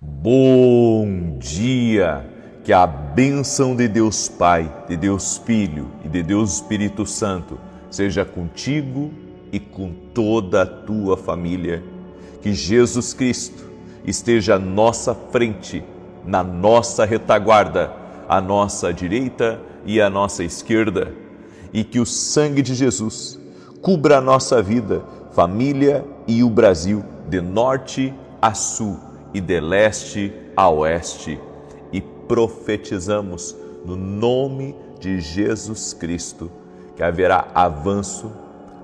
Bom dia! Que a bênção de Deus Pai, de Deus Filho e de Deus Espírito Santo seja contigo e com toda a tua família. Que Jesus Cristo esteja à nossa frente, na nossa retaguarda, à nossa direita e à nossa esquerda. E que o sangue de Jesus cubra a nossa vida, família e o Brasil, de norte a sul e de leste a oeste. E profetizamos no nome de Jesus Cristo que haverá avanço,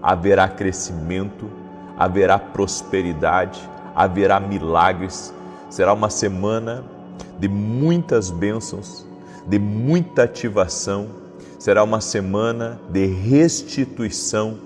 haverá crescimento, haverá prosperidade, haverá milagres. Será uma semana de muitas bênçãos, de muita ativação. Será uma semana de restituição,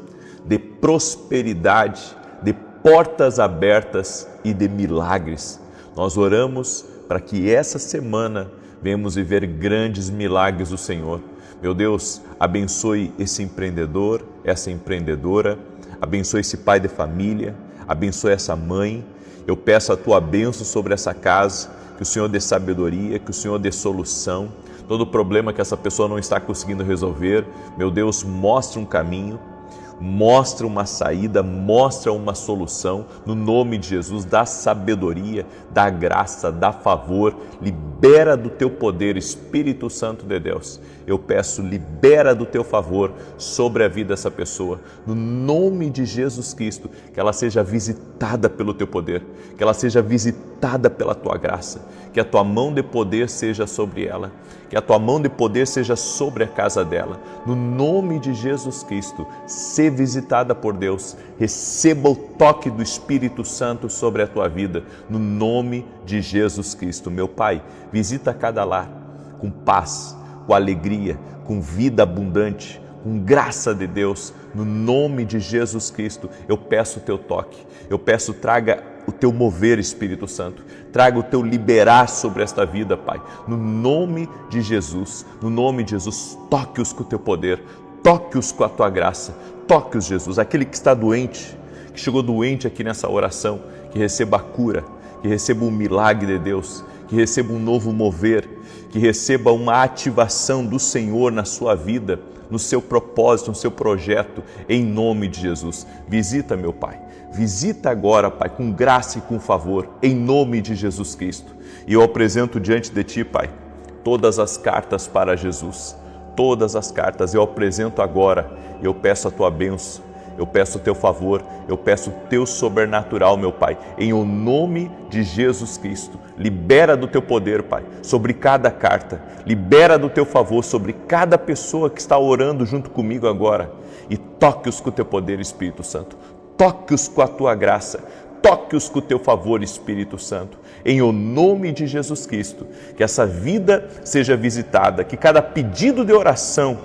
de prosperidade, de portas abertas e de milagres. Nós oramos para que essa semana venhamos viver grandes milagres do Senhor. Meu Deus, abençoe esse empreendedor, essa empreendedora, abençoe esse pai de família, abençoe essa mãe. Eu peço a tua bênção sobre essa casa, que o Senhor dê sabedoria, que o Senhor dê solução. Todo problema que essa pessoa não está conseguindo resolver, meu Deus, mostra um caminho, mostra uma saída, mostra uma solução, no nome de Jesus. Dá sabedoria, dá graça, dá favor, libera do teu poder, Espírito Santo de Deus. Eu peço, libera do teu favor sobre a vida dessa pessoa, no nome de Jesus Cristo, que ela seja visitada pelo teu poder, que ela seja visitada pela tua graça, que a tua mão de poder seja sobre ela, que a tua mão de poder seja sobre a casa dela, no nome de Jesus Cristo. Ser visitada por Deus, receba o toque do Espírito Santo sobre a tua vida, no nome de Jesus Cristo. Meu Pai, visita cada lar com paz, com alegria, com vida abundante, com graça de Deus, no nome de Jesus Cristo. Eu peço o teu toque, eu peço, traga o teu mover, Espírito Santo, traga o teu liberar sobre esta vida, Pai, no nome de Jesus, no nome de Jesus. Toque-os com o teu poder, toque-os com a tua graça, toque-os, Jesus. Aquele que está doente, que chegou doente aqui nessa oração, que receba a cura, que receba um milagre de Deus, que receba um novo mover, que receba uma ativação do Senhor na sua vida, no seu propósito, no seu projeto, em nome de Jesus. Visita, meu Pai, visita agora, Pai, com graça e com favor, em nome de Jesus Cristo. E eu apresento diante de Ti, Pai, todas as cartas para Jesus, todas as cartas eu apresento agora. Eu peço a Tua bênção, eu peço o Teu favor, eu peço o Teu sobrenatural, meu Pai, em o nome de Jesus Cristo. Libera do Teu poder, Pai, sobre cada carta, libera do Teu favor sobre cada pessoa que está orando junto comigo agora, e toque-os com o Teu poder, Espírito Santo, toque-os com a Tua graça, toque-os com o Teu favor, Espírito Santo, em o nome de Jesus Cristo. Que essa vida seja visitada, que cada pedido de oração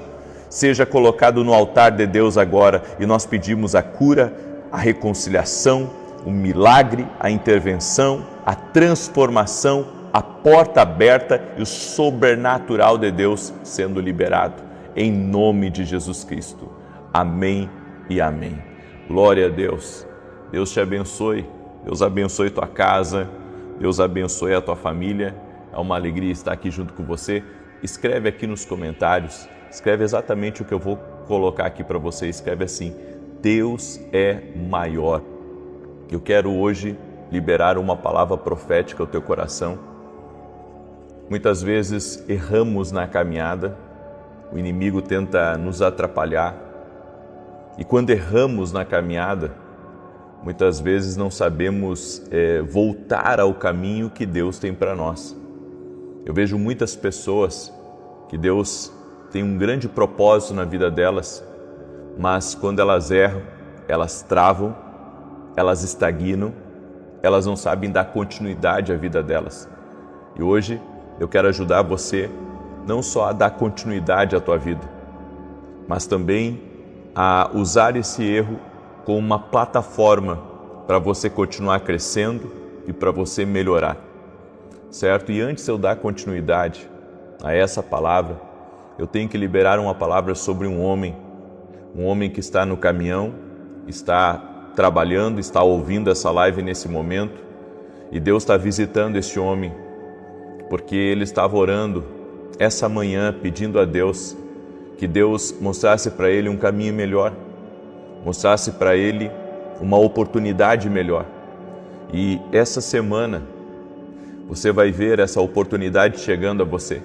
seja colocado no altar de Deus agora, e nós pedimos a cura, a reconciliação, o milagre, a intervenção, a transformação, a porta aberta e o sobrenatural de Deus sendo liberado, em nome de Jesus Cristo. Amém e amém. Glória a Deus. Deus te abençoe, Deus abençoe tua casa, Deus abençoe a tua família. É uma alegria estar aqui junto com você. Escreve aqui nos comentários, escreve exatamente o que eu vou colocar aqui para você. Escreve assim: Deus é maior. Eu quero hoje liberar uma palavra profética ao teu coração. Muitas vezes erramos na caminhada, o inimigo tenta nos atrapalhar. E quando erramos na caminhada, muitas vezes não sabemos voltar ao caminho que Deus tem para nós. Eu vejo muitas pessoas que Deus tem um grande propósito na vida delas, mas quando elas erram, elas travam, elas estagnam, elas não sabem dar continuidade à vida delas. E hoje eu quero ajudar você não só a dar continuidade à tua vida, mas também a usar esse erro como uma plataforma para você continuar crescendo e para você melhorar, certo? E antes de eu dar continuidade a essa palavra, eu tenho que liberar uma palavra sobre um homem que está no caminhão, está trabalhando, está ouvindo essa live nesse momento, E Deus está visitando este homem, porque ele estava orando essa manhã, pedindo a Deus que Deus mostrasse para ele um caminho melhor, mostrasse para ele uma oportunidade melhor. E essa semana você vai ver essa oportunidade chegando a você.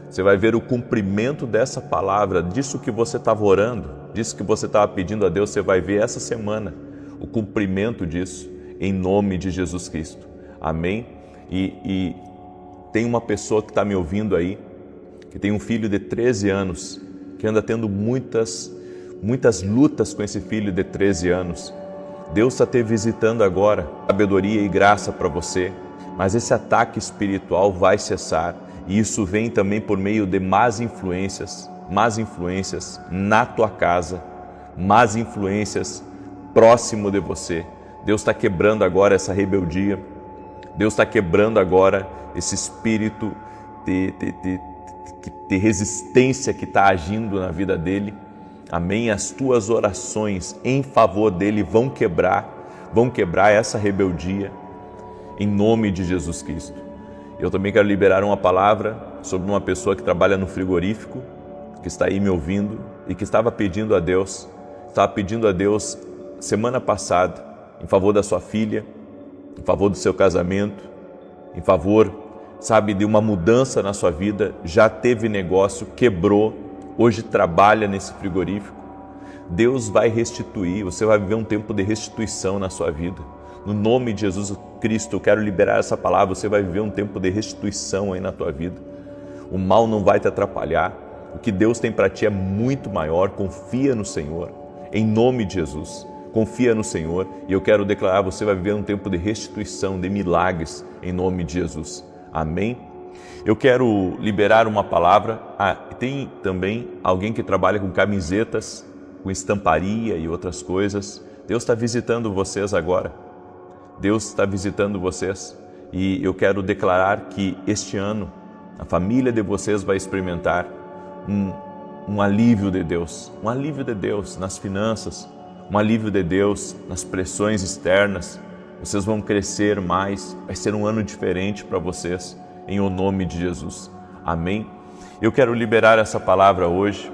Você vai ver o cumprimento dessa palavra, disso que você estava orando, disso que você estava pedindo a Deus. Você vai ver essa semana o cumprimento disso, em nome de Jesus Cristo. Amém? E tem uma pessoa que está me ouvindo aí, que tem um filho de 13 anos, que anda tendo muitas lutas com esse filho de 13 anos. Deus está te visitando agora, sabedoria e graça para você, mas esse ataque espiritual vai cessar, e isso vem também por meio de más influências na tua casa, más influências próximo de você. Deus está quebrando agora essa rebeldia, Deus está quebrando agora esse espírito de resistência que está agindo na vida dele. Amém? As tuas orações em favor dele vão quebrar essa rebeldia, em nome de Jesus Cristo. Eu também quero liberar uma palavra sobre uma pessoa que trabalha no frigorífico, que está aí me ouvindo e que estava pedindo a Deus semana passada, em favor da sua filha, em favor do seu casamento, em favor, de uma mudança na sua vida. Já teve negócio, quebrou, hoje trabalha nesse frigorífico. Deus vai restituir, você vai viver um tempo de restituição na sua vida. No nome de Jesus Cristo, eu quero liberar essa palavra, você vai viver um tempo de restituição aí na tua vida. O mal não vai te atrapalhar, o que Deus tem para ti é muito maior. Confia no Senhor, em nome de Jesus. Confia no Senhor, e eu quero declarar, você vai viver um tempo de restituição, de milagres, em nome de Jesus. Amém? Eu quero liberar uma palavra. Tem também alguém que trabalha com camisetas, com estamparia e outras coisas. Deus está visitando vocês agora. Deus está visitando vocês, e eu quero declarar que este ano a família de vocês vai experimentar um alívio de Deus, nas finanças, um alívio de Deus nas pressões externas. Vocês vão crescer mais, vai ser um ano diferente para vocês, em o nome de Jesus. Amém? Eu quero liberar essa palavra hoje.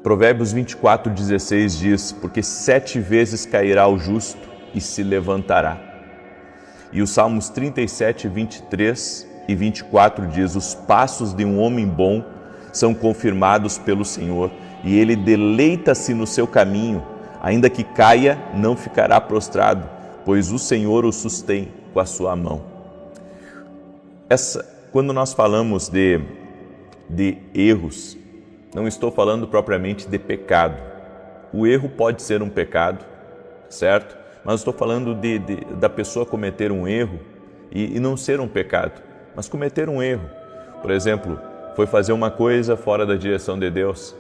Provérbios 24:16 diz: porque 7 vezes cairá o justo e se levantará. E os Salmos 37, 23 e 24 diz: os passos de um homem bom são confirmados pelo Senhor, e ele deleita-se no seu caminho. Ainda que caia, não ficará prostrado, pois o Senhor o sustém com a sua mão. Quando nós falamos de erros, não estou falando propriamente de pecado. O erro pode ser um pecado, certo? Mas estou falando da pessoa cometer um erro e não ser um pecado, mas cometer um erro. Por exemplo, foi fazer uma coisa fora da direção de Deus,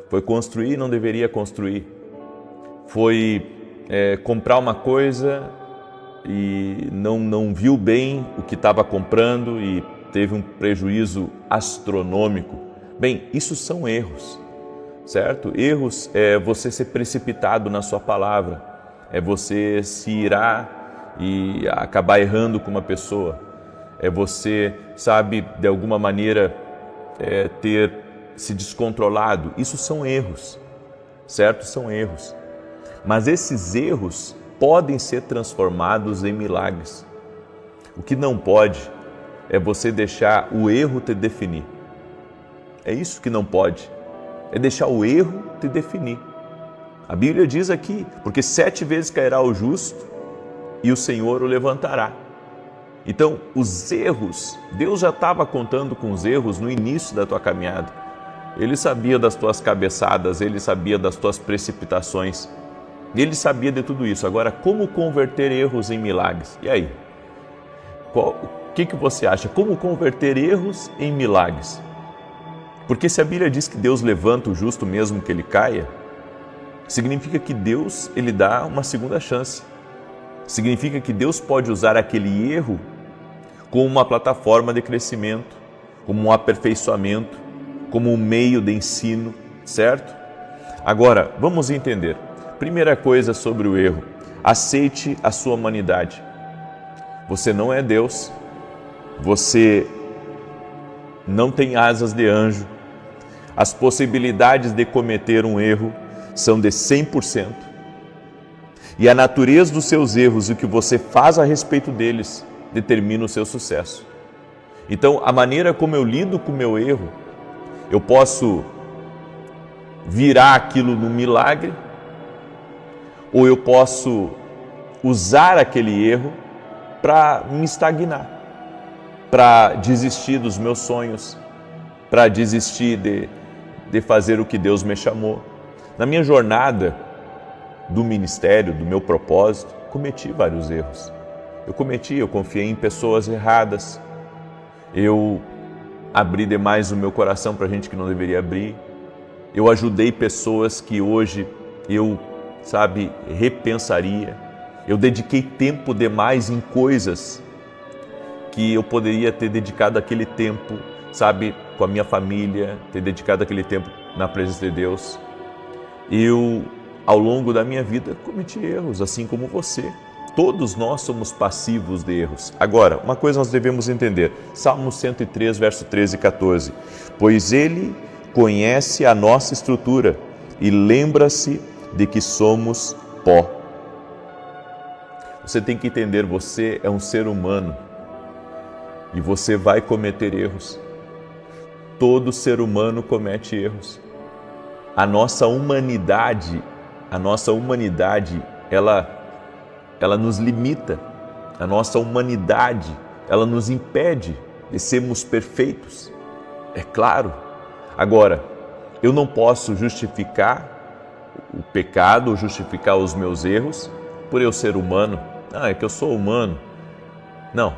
foi construir e não deveria construir, foi comprar uma coisa e não viu bem o que estava comprando e teve um prejuízo astronômico. Bem, isso são erros, certo? Erros é você ser precipitado na sua palavra, é você se irar e acabar errando com uma pessoa, é você, de alguma maneira ter se descontrolado. Isso são erros, certo? São erros. Mas esses erros podem ser transformados em milagres. O que não pode é você deixar o erro te definir. É isso que não pode, é deixar o erro te definir. A Bíblia diz aqui, porque 7 vezes cairá o justo e o Senhor o levantará. Então, os erros, Deus já estava contando com os erros no início da tua caminhada. Ele sabia das tuas cabeçadas, Ele sabia das tuas precipitações, Ele sabia de tudo isso. Agora, como converter erros em milagres? E aí? O que você acha? Como converter erros em milagres? Porque se a Bíblia diz que Deus levanta o justo mesmo que ele caia, significa que Deus, ele dá uma segunda chance. Significa que Deus pode usar aquele erro como uma plataforma de crescimento, como um aperfeiçoamento, como um meio de ensino, certo? Agora, vamos entender. Primeira coisa sobre o erro: aceite a sua humanidade. Você não é Deus, você não tem asas de anjo, as possibilidades de cometer um erro são de 100%. E a natureza dos seus erros e o que você faz a respeito deles determina o seu sucesso. Então, a maneira como eu lido com o meu erro, eu posso virar aquilo num milagre, ou eu posso usar aquele erro para me estagnar, para desistir dos meus sonhos, para desistir de fazer o que Deus me chamou. Na minha jornada do ministério, do meu propósito, cometi vários erros. Eu confiei em pessoas erradas, eu abri demais o meu coração para gente que não deveria abrir, eu ajudei pessoas que hoje eu, repensaria, eu dediquei tempo demais em coisas que eu poderia ter dedicado aquele tempo, com a minha família, ter dedicado aquele tempo na presença de Deus. Eu, ao longo da minha vida, cometi erros, assim como você. Todos nós somos passivos de erros. Agora, uma coisa nós devemos entender. Salmo 103, verso 13 e 14. Pois Ele conhece a nossa estrutura e lembra-se de que somos pó. Você tem que entender, você é um ser humano e você vai cometer erros. Todo ser humano comete erros. A nossa humanidade, ela nos limita. A nossa humanidade, ela nos impede de sermos perfeitos. É claro. Agora, eu não posso justificar o pecado, justificar os meus erros por eu ser humano. É que eu sou humano. Não,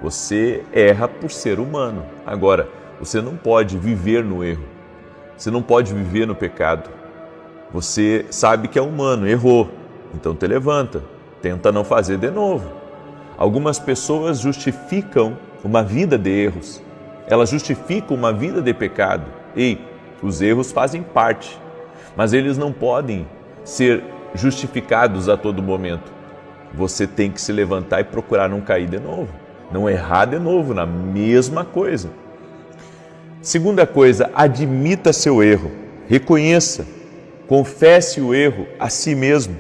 você erra por ser humano. Agora, você não pode viver no erro. Você não pode viver no pecado. Você sabe que é humano, errou. Então te levanta, tenta não fazer de novo. Algumas pessoas justificam uma vida de erros. Elas justificam uma vida de pecado. E os erros fazem parte, mas eles não podem ser justificados a todo momento. Você tem que se levantar e procurar não cair de novo, não errar de novo na mesma coisa. Segunda coisa, admita seu erro, reconheça, confesse o erro a si mesmo.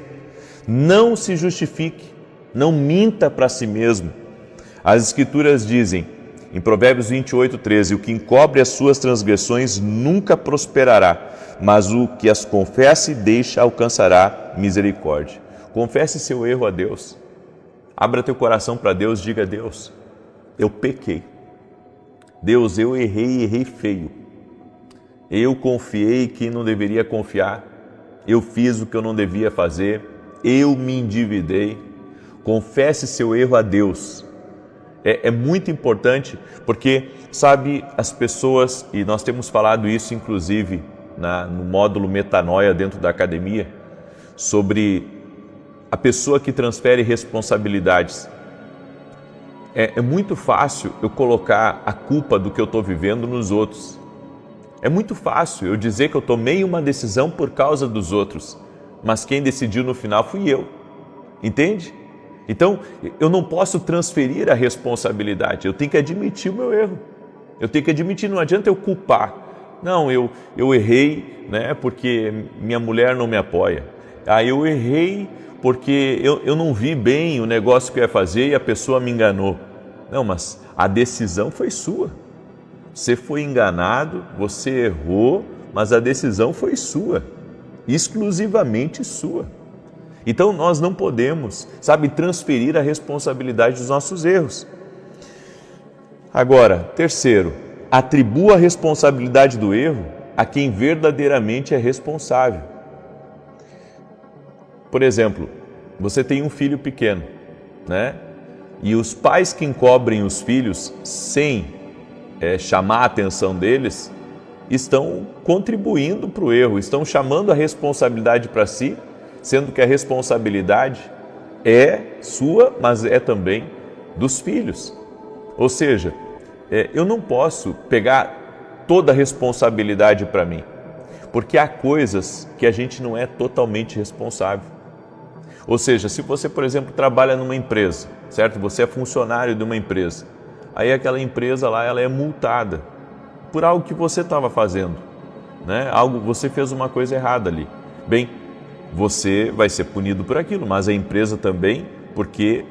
Não se justifique, não minta para si mesmo. As Escrituras dizem, em Provérbios 28, 13, o que encobre as suas transgressões nunca prosperará, mas o que as confessa e deixa alcançará misericórdia. Confesse seu erro a Deus. Abra teu coração para Deus, diga a Deus, eu pequei. Deus, eu errei feio. Eu confiei que não deveria confiar. Eu fiz o que eu não devia fazer. Eu me endividei. Confesse seu erro a Deus. É muito importante porque, as pessoas, e nós temos falado isso inclusive no módulo Metanoia dentro da academia, sobre a pessoa que transfere responsabilidades. É muito fácil eu colocar a culpa do que eu estou vivendo nos outros. É muito fácil eu dizer que eu tomei uma decisão por causa dos outros, mas quem decidiu no final fui eu. Entende? Então, eu não posso transferir a responsabilidade, eu tenho que admitir o meu erro. Eu tenho que admitir, não adianta eu culpar. Não, eu errei, porque minha mulher não me apoia. Eu errei porque eu não vi bem o negócio que eu ia fazer e a pessoa me enganou. Não, mas a decisão foi sua. Você foi enganado, você errou, mas a decisão foi sua, exclusivamente sua. Então nós não podemos, transferir a responsabilidade dos nossos erros. Agora, terceiro, atribua a responsabilidade do erro a quem verdadeiramente é responsável. Por exemplo, você tem um filho pequeno, E os pais que encobrem os filhos sem chamar a atenção deles, estão contribuindo para o erro, estão chamando a responsabilidade para si, sendo que a responsabilidade é sua, mas é também dos filhos. Ou seja, eu não posso pegar toda a responsabilidade para mim, porque há coisas que a gente não é totalmente responsável. Ou seja, se você, por exemplo, trabalha numa empresa, certo? Você é funcionário de uma empresa. Aí aquela empresa lá, ela é multada por algo que você estava fazendo, né? Você fez uma coisa errada ali. Bem, você vai ser punido por aquilo, mas a empresa também, porque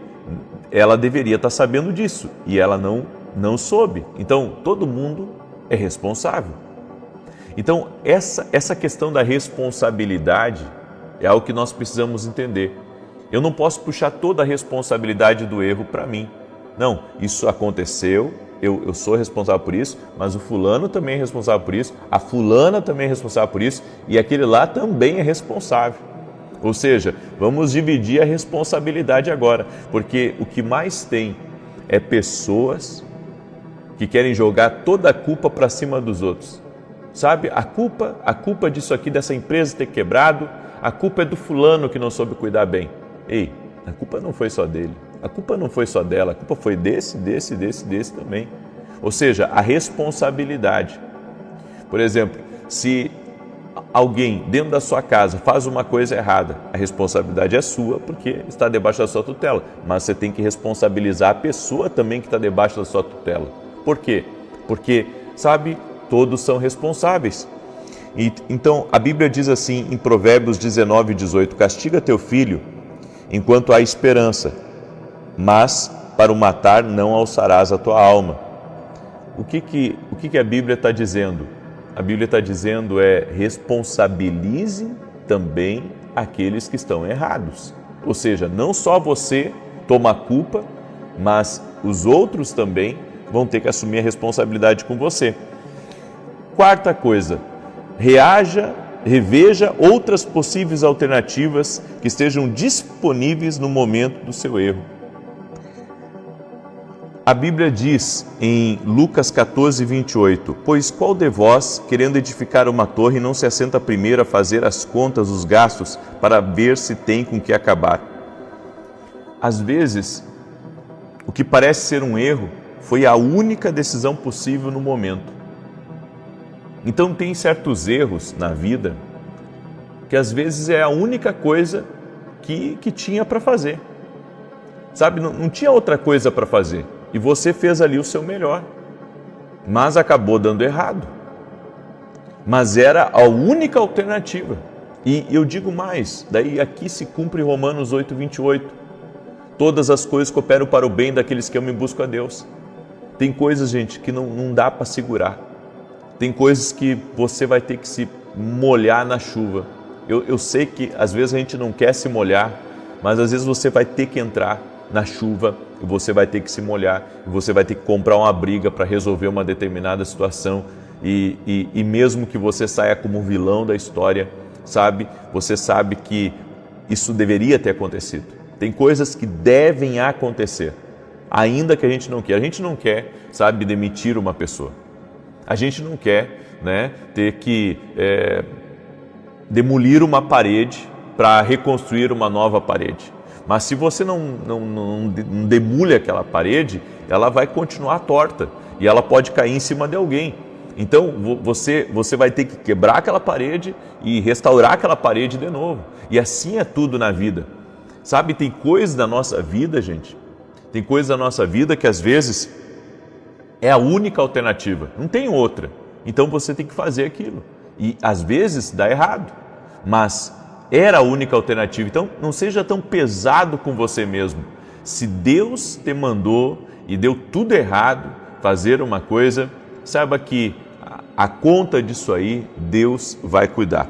ela deveria estar sabendo disso e ela não soube. Então, todo mundo é responsável. Então, essa questão da responsabilidade é algo que nós precisamos entender. Eu não posso puxar toda a responsabilidade do erro para mim. Não, isso aconteceu, eu sou responsável por isso, mas o fulano também é responsável por isso, a fulana também é responsável por isso e aquele lá também é responsável. Ou seja, vamos dividir a responsabilidade agora, porque o que mais tem é pessoas que querem jogar toda a culpa para cima dos outros. Sabe, a culpa disso aqui, dessa empresa ter quebrado, a culpa é do fulano que não soube cuidar bem. Ei, a culpa não foi só dele, a culpa não foi só dela, a culpa foi desse também. Ou seja, a responsabilidade. Por exemplo, se alguém dentro da sua casa faz uma coisa errada, a responsabilidade é sua porque está debaixo da sua tutela, mas você tem que responsabilizar a pessoa também que está debaixo da sua tutela. Por quê? Porque, sabe, todos são responsáveis. Então, a Bíblia diz assim em Provérbios 19:18, castiga teu filho enquanto há esperança, mas para o matar não alçarás a tua alma. O que a Bíblia está dizendo? A Bíblia está dizendo responsabilize também aqueles que estão errados. Ou seja, não só você toma a culpa, mas os outros também vão ter que assumir a responsabilidade com você. Quarta coisa, reveja outras possíveis alternativas que estejam disponíveis no momento do seu erro. A Bíblia diz em Lucas 14:28, pois qual de vós, querendo edificar uma torre, não se assenta primeiro a fazer as contas dos gastos para ver se tem com que acabar? Às vezes, o que parece ser um erro foi a única decisão possível no momento. Então tem certos erros na vida que às vezes é a única coisa que tinha para fazer. Sabe, não tinha outra coisa para fazer. E você fez ali o seu melhor, mas acabou dando errado. Mas era a única alternativa. E eu digo mais, daí aqui se cumpre Romanos 8:28. Todas as coisas cooperam para o bem daqueles que amam e buscam a Deus. Tem coisas, gente, que não dá para segurar. Tem coisas que você vai ter que se molhar na chuva. Eu sei que às vezes a gente não quer se molhar, mas às vezes você vai ter que entrar na chuva e você vai ter que se molhar, e você vai ter que comprar uma briga para resolver uma determinada situação e mesmo que você saia como vilão da história, sabe? Você sabe que isso deveria ter acontecido. Tem coisas que devem acontecer, ainda que a gente não quer. A gente não quer, sabe, demitir uma pessoa. A gente não quer, né, ter que demolir uma parede para reconstruir uma nova parede. Mas se você não demule aquela parede, ela vai continuar torta e ela pode cair em cima de alguém. Então você vai ter que quebrar aquela parede e restaurar aquela parede de novo. E assim é tudo na vida. Sabe, tem coisas da nossa vida, gente, tem coisas da nossa vida que às vezes é a única alternativa, não tem outra. Então você tem que fazer aquilo. E às vezes dá errado, mas era a única alternativa. Então não seja tão pesado com você mesmo. Se Deus te mandou e deu tudo errado fazer uma coisa, saiba que a conta disso aí Deus vai cuidar.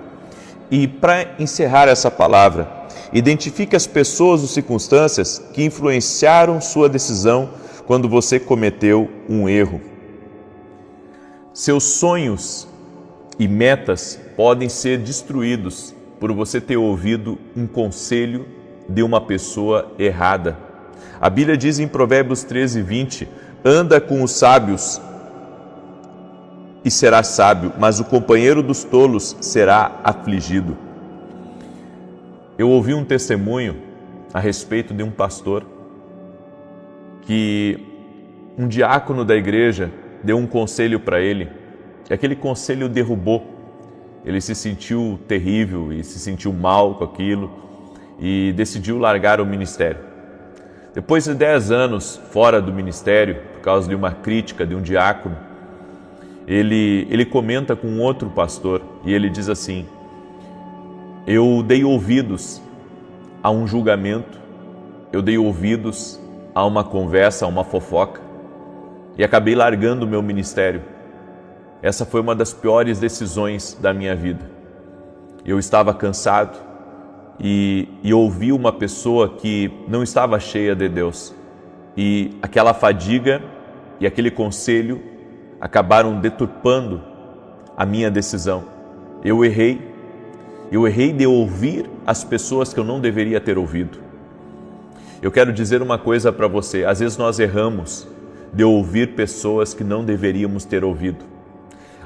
E para encerrar essa palavra, identifique as pessoas ou circunstâncias que influenciaram sua decisão quando você cometeu um erro. Seus sonhos e metas podem ser destruídos por você ter ouvido um conselho de uma pessoa errada. A Bíblia diz em Provérbios 13:20, anda com os sábios e será sábio, mas o companheiro dos tolos será afligido. Eu ouvi um testemunho a respeito de um pastor que um diácono da igreja deu um conselho para ele, e aquele conselho derrubou. Ele se sentiu terrível e se sentiu mal com aquilo e decidiu largar o ministério. Depois de 10 anos fora do ministério, por causa de uma crítica de um diácono, ele comenta com outro pastor e ele diz assim: eu dei ouvidos a um julgamento, eu dei ouvidos a uma conversa, a uma fofoca e acabei largando o meu ministério. Essa foi uma das piores decisões da minha vida. Eu estava cansado e ouvi uma pessoa que não estava cheia de Deus. E aquela fadiga e aquele conselho acabaram deturpando a minha decisão. Eu errei de ouvir as pessoas que eu não deveria ter ouvido. Eu quero dizer uma coisa para você, às vezes nós erramos de ouvir pessoas que não deveríamos ter ouvido.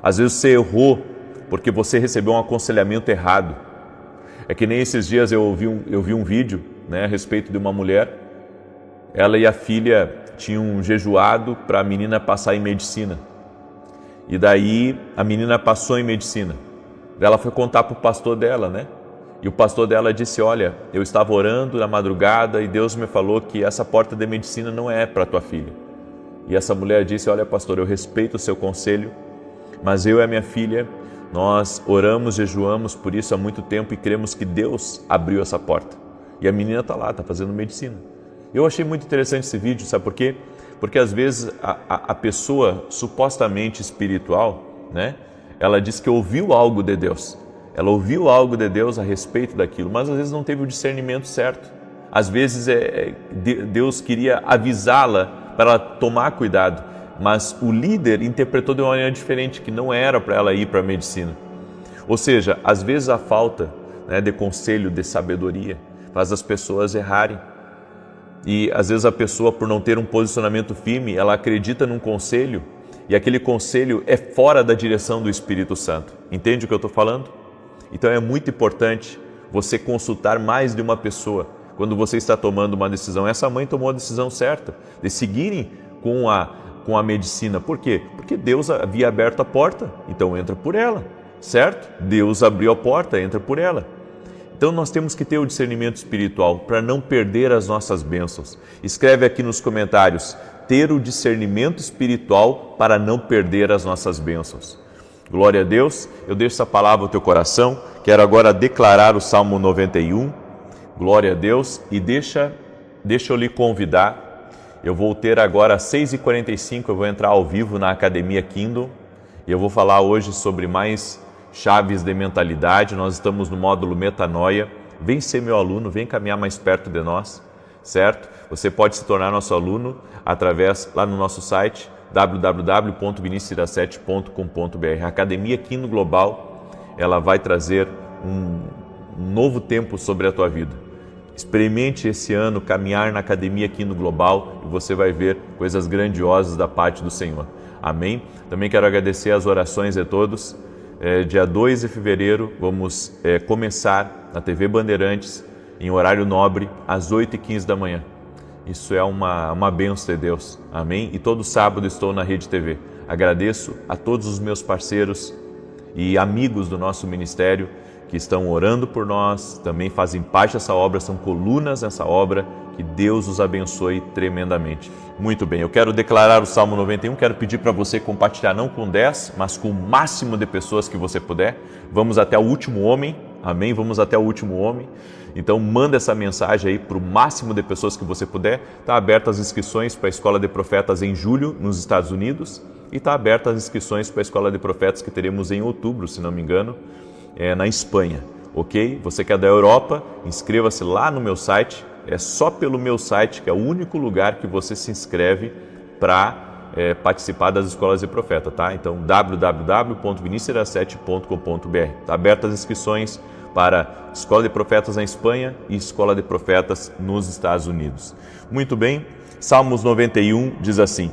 Às vezes você errou porque você recebeu um aconselhamento errado. É que nem esses dias eu vi um vídeo, a respeito de uma mulher. Ela e a filha tinham jejuado para a menina passar em medicina. E daí a menina passou em medicina. Ela foi contar para o pastor dela, E o pastor dela disse: olha, eu estava orando na madrugada e Deus me falou que essa porta de medicina não é para tua filha. E essa mulher disse: olha, pastor, eu respeito o seu conselho, mas eu e a minha filha, nós oramos, jejuamos por isso há muito tempo e cremos que Deus abriu essa porta. E a menina está lá, está fazendo medicina. Eu achei muito interessante esse vídeo, sabe por quê? Porque às vezes a pessoa supostamente espiritual, ela diz que ouviu algo de Deus. Ela ouviu algo de Deus a respeito daquilo, mas às vezes não teve o discernimento certo. Às vezes Deus queria avisá-la para ela tomar cuidado, mas o líder interpretou de uma maneira diferente, que não era para ela ir para a medicina. Ou seja, às vezes a falta de conselho, de sabedoria, faz as pessoas errarem. E às vezes a pessoa, por não ter um posicionamento firme, ela acredita num conselho e aquele conselho é fora da direção do Espírito Santo. Entende o que eu estou falando? Então é muito importante você consultar mais de uma pessoa quando você está tomando uma decisão. Essa mãe tomou a decisão certa de seguirem com a medicina. Por quê? Porque Deus havia aberto a porta, então entra por ela, certo? Deus abriu a porta, entra por ela. Então nós temos que ter o discernimento espiritual para não perder as nossas bênçãos. Escreve aqui nos comentários: ter o discernimento espiritual para não perder as nossas bênçãos. Glória a Deus. Eu deixo essa palavra no teu coração. Quero agora declarar o Salmo 91. Glória a Deus. E deixa eu lhe convidar. Eu vou ter agora às 6h45, eu vou entrar ao vivo na Academia Kindle. E eu vou falar hoje sobre mais chaves de mentalidade. Nós estamos no módulo Metanoia. Vem ser meu aluno, vem caminhar mais perto de nós, certo? Você pode se tornar nosso aluno através, lá no nosso site, www.vinicius17.com.br. A Academia Kindle Global, ela vai trazer um novo tempo sobre a tua vida. Experimente esse ano caminhar na Academia Kindle Global e você vai ver coisas grandiosas da parte do Senhor. Amém? Também quero agradecer as orações de todos. Dia 2 de fevereiro, vamos começar na TV Bandeirantes, em horário nobre, às 8h15 da manhã. Isso é uma bênção de Deus. Amém? E todo sábado estou na Rede TV. Agradeço a todos os meus parceiros e amigos do nosso ministério que estão orando por nós, também fazem parte dessa obra, são colunas nessa obra. Que Deus os abençoe tremendamente. Muito bem, eu quero declarar o Salmo 91, quero pedir para você compartilhar não com 10, mas com o máximo de pessoas que você puder. Vamos até o último homem, amém? Vamos até o último homem. Então manda essa mensagem aí para o máximo de pessoas que você puder. Está aberta as inscrições para a Escola de Profetas em julho, nos Estados Unidos. E está aberta as inscrições para a Escola de Profetas que teremos em outubro, se não me engano, na Espanha. Ok? Você que é da Europa, inscreva-se lá no meu site. É só pelo meu site, que é o único lugar que você se inscreve para participar das escolas de profeta, tá? Então, www.vinicius17.com.br. Está abertas as inscrições para Escola de Profetas na Espanha e Escola de Profetas nos Estados Unidos. Muito bem, Salmos 91 diz assim: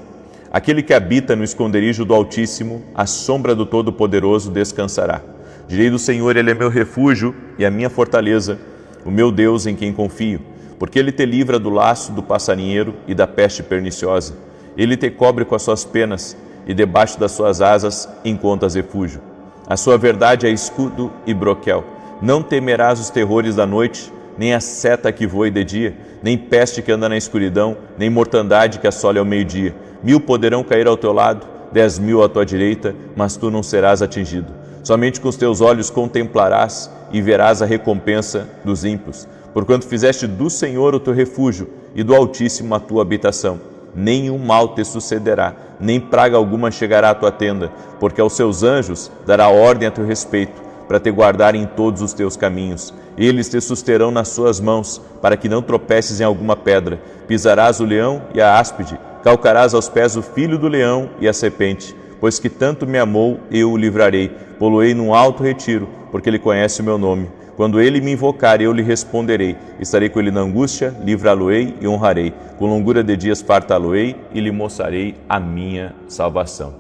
aquele que habita no esconderijo do Altíssimo, à sombra do Todo-Poderoso descansará. Direi do Senhor, Ele é meu refúgio e a minha fortaleza, o meu Deus em quem confio. Porque Ele te livra do laço do passarinheiro e da peste perniciosa. Ele te cobre com as suas penas e debaixo das suas asas encontras refúgio. A sua verdade é escudo e broquel. Não temerás os terrores da noite, nem a seta que voe de dia, nem peste que anda na escuridão, nem mortandade que assole ao meio-dia. 1000 poderão cair ao teu lado, 10.000 à tua direita, mas tu não serás atingido. Somente com os teus olhos contemplarás e verás a recompensa dos ímpios. Porquanto fizeste do Senhor o teu refúgio e do Altíssimo a tua habitação. Nenhum mal te sucederá, nem praga alguma chegará à tua tenda, porque aos seus anjos dará ordem a teu respeito, para te guardarem em todos os teus caminhos. Eles te susterão nas suas mãos, para que não tropeces em alguma pedra. Pisarás o leão e a áspide, calcarás aos pés o filho do leão e a serpente. Pois que tanto me amou, eu o livrarei. Poloei num alto retiro, porque ele conhece o meu nome. Quando ele me invocar, eu lhe responderei. Estarei com ele na angústia, livrá-lo-ei e honrarei. Com longura de dias fartá-lo-ei e lhe mostrarei a minha salvação.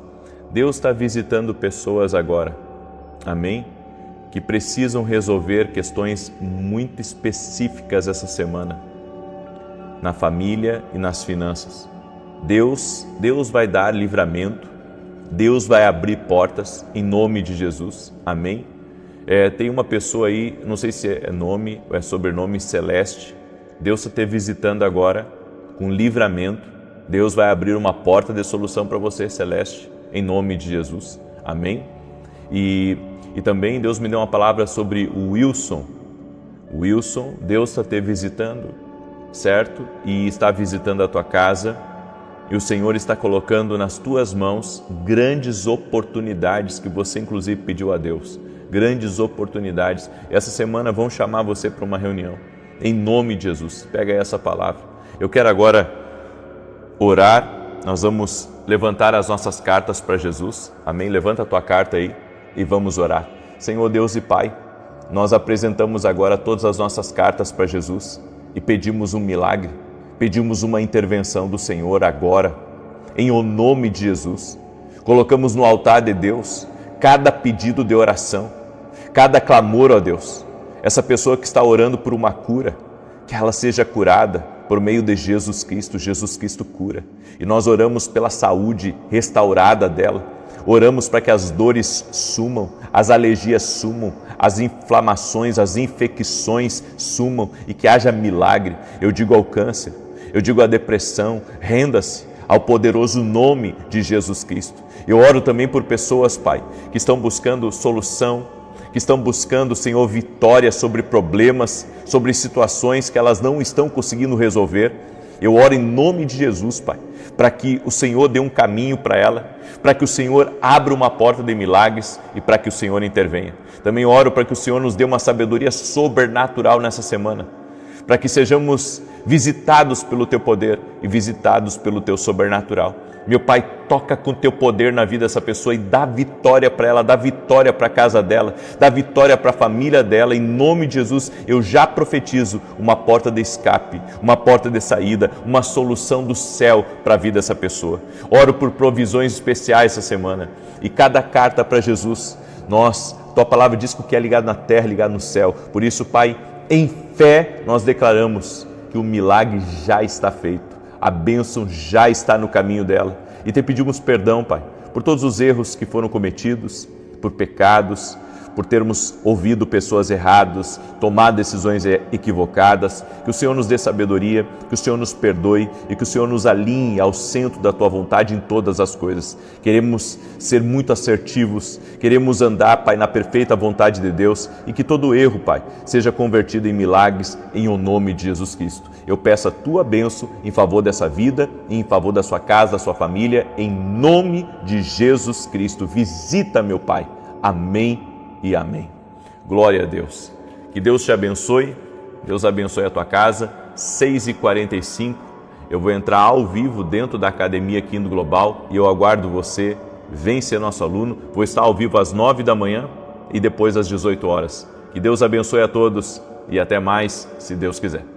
Deus está visitando pessoas agora, amém? Que precisam resolver questões muito específicas essa semana, na família e nas finanças. Deus vai dar livramento, Deus vai abrir portas em nome de Jesus, amém? Tem uma pessoa aí, não sei se é nome ou é sobrenome, Celeste. Deus está te visitando agora com livramento. Deus vai abrir uma porta de solução para você, Celeste, em nome de Jesus, amém? E também Deus me deu uma palavra sobre o Wilson. Wilson, Deus está te visitando, certo? E está visitando a tua casa. E o Senhor está colocando nas tuas mãos grandes oportunidades que você inclusive pediu a Deus. Grandes oportunidades. Essa semana vão chamar você para uma reunião. Em nome de Jesus. Pega aí essa palavra. Eu quero agora orar. Nós vamos levantar as nossas cartas para Jesus. Amém? Levanta a tua carta aí e vamos orar. Senhor Deus e Pai, nós apresentamos agora todas as nossas cartas para Jesus e pedimos um milagre. Pedimos uma intervenção do Senhor agora, em o nome de Jesus. Colocamos no altar de Deus cada pedido de oração, cada clamor, ó Deus. Essa pessoa que está orando por uma cura, que ela seja curada por meio de Jesus Cristo. Jesus Cristo cura. E nós oramos pela saúde restaurada dela. Oramos para que as dores sumam, as alergias sumam, as inflamações, as infecções sumam e que haja milagre. Eu digo ao câncer, eu digo à depressão, renda-se ao poderoso nome de Jesus Cristo. Eu oro também por pessoas, Pai, que estão buscando solução, que estão buscando, Senhor, vitória sobre problemas, sobre situações que elas não estão conseguindo resolver. Eu oro em nome de Jesus, Pai, para que o Senhor dê um caminho para ela, para que o Senhor abra uma porta de milagres e para que o Senhor intervenha. Também oro para que o Senhor nos dê uma sabedoria sobrenatural nessa semana, para que sejamos visitados pelo Teu poder e visitados pelo Teu sobrenatural. Meu Pai, toca com Teu poder na vida dessa pessoa e dá vitória para ela, dá vitória para a casa dela, dá vitória para a família dela. Em nome de Jesus, eu já profetizo uma porta de escape, uma porta de saída, uma solução do céu para a vida dessa pessoa. Oro por provisões especiais essa semana e cada carta para Jesus. Tua palavra diz que o que é ligado na terra é ligado no céu. Por isso, Pai, em fé nós declaramos que o milagre já está feito. A bênção já está no caminho dela. E te pedimos perdão, Pai, por todos os erros que foram cometidos, por pecados, por termos ouvido pessoas erradas, tomado decisões equivocadas. Que o Senhor nos dê sabedoria, que o Senhor nos perdoe e que o Senhor nos alinhe ao centro da Tua vontade em todas as coisas. Queremos ser muito assertivos, queremos andar, Pai, na perfeita vontade de Deus e que todo erro, Pai, seja convertido em milagres em o nome de Jesus Cristo. Eu peço a Tua bênção em favor dessa vida e em favor da sua casa, da sua família, em nome de Jesus Cristo. Visita, meu Pai. Amém e amém. Glória a Deus. Que Deus te abençoe. Deus abençoe a tua casa. 6h45, eu vou entrar ao vivo dentro da academia aqui no Global e eu aguardo você. Vem ser nosso aluno. Vou estar ao vivo às 9 da manhã e depois às 18 horas. Que Deus abençoe a todos e até mais, se Deus quiser.